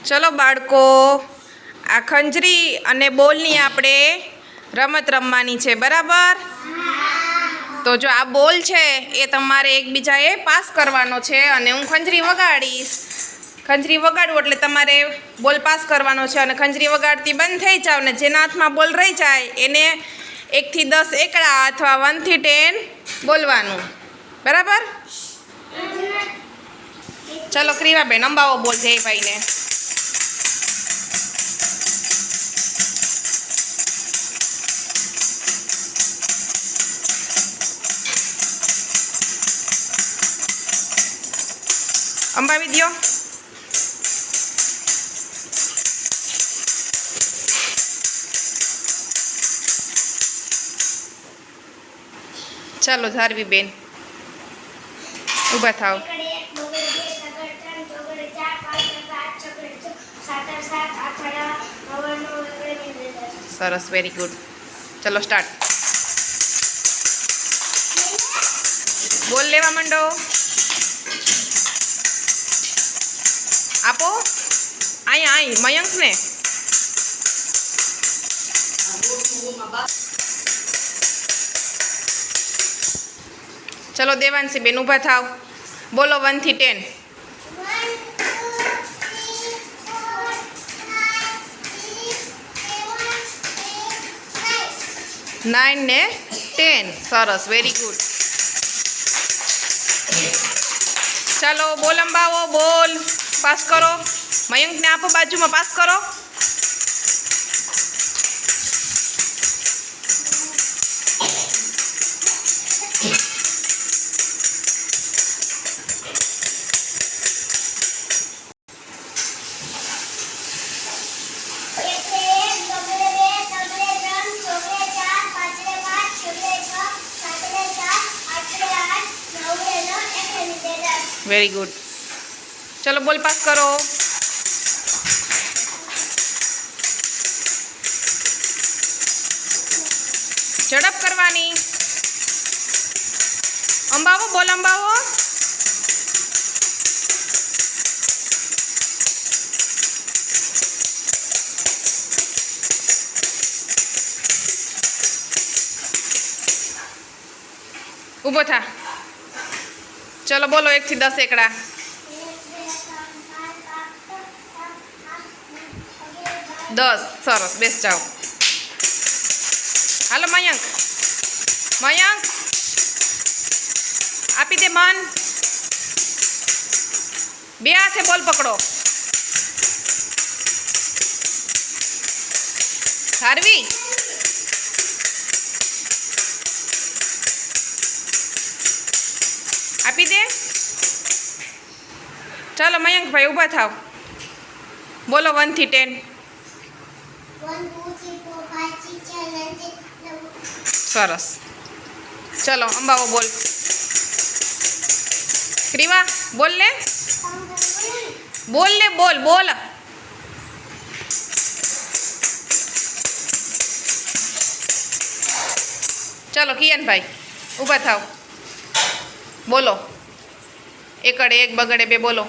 ચલો બાળકો, આ ખંજરી અને બોલની આપણે રમત રમવાની છે, બરાબર? તો જો આ બોલ છે એ તમારે એકબીજાએ પાસ કરવાનો છે અને હું ખંજરી વગાડીશ. ખંજરી વગાડું એટલે તમારે બોલ પાસ કરવાનો છે અને ખંજરી વગાડતી બંધ થઈ જાવ ને જેના હાથમાં બોલ રહી જાય એને 1 થી 10 એકડા અથવા 1 થી 10 બોલવાનું, બરાબર? ચલો ક્રિવાબેન, અંબાવો બોલ જયભાઈને. અંબાવી દ્યો. ચાલો ધારવીબેન, ઊભા થાવ. સરસ, વેરી ગુડ. ચલો સ્ટાર્ટ. બોલ લેવા માંડો. આપો અહીંયા મયંકને. ચલો દેવાંશી બેન ઊભા થાવ. બોલો 1 થી 10. 9 ને 10. સરસ, વેરી ગુડ. ચાલો બોલ અંબાવો, બોલ પાસ કરો. મયંકને આપો, બાજુમાં પાસ કરો. Very good. ચલો બોલ પાસ કરો. ઝડપ કરવાની. અંબાવો, બોલ અંબાવો. ઊભો થા. ચલો બોલો 1 થી 10 એકડા. 10. સરસ, બેસ જાઓ. હાલો મયંક, મયંક આપી દે મન. 2 હાથે બોલ પકડો. ધારવી, આપી દે. ચાલો મયંકભાઈ ઊભા થાવ. બોલો 1 થી 10. 1 2 3 4 5 6 7 8 9. સરસ. ચલો અંબાવો બોલ. ક્રિવા બોલ લે, બોલ લે, બોલ બોલ. ચલો કિયનભાઈ ઊભા થાવ. બોલો. એકડે 1 બગડે 2 બોલો.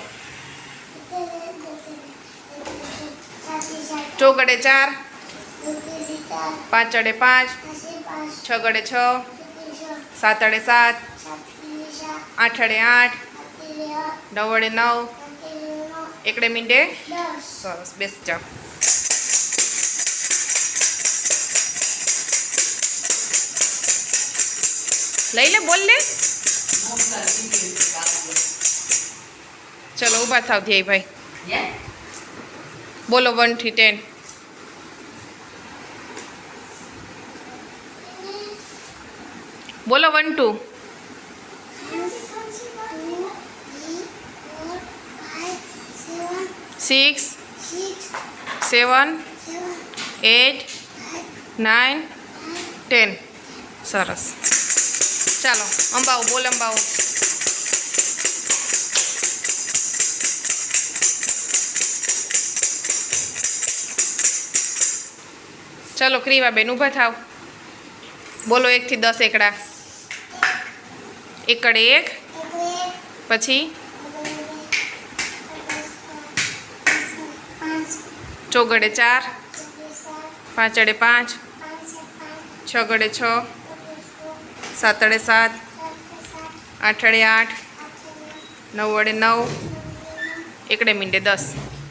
ચોગડે 4, 5 5, 6 6, 7 7, 8 8, 9 9, એકડે મીંડે. સરસ, બેસ જાઓ. લઈ લે, બોલ લે. ચલો ઊભા થાવ ધ્યેયભાઈ. બોલો 1 થી 10. બોલો 1 2. 6 7 8 9 10. સરસ. ચાલો અંબાવો, બોલ અંબાવો. ચલો ક્રિવાબેન ઊભા થાવ. બોલો 1 થી 10 એકડા. એકડે 1, પછી 5 ચોગડે 4, ચોકડી 7, પાંચડે 5, 5 5, છગડે 6, ચોકડી 6, સાતડે 7, 7 7, આઠડે 8, 8 નવડે 9, 9, એકડે મીંડે 10.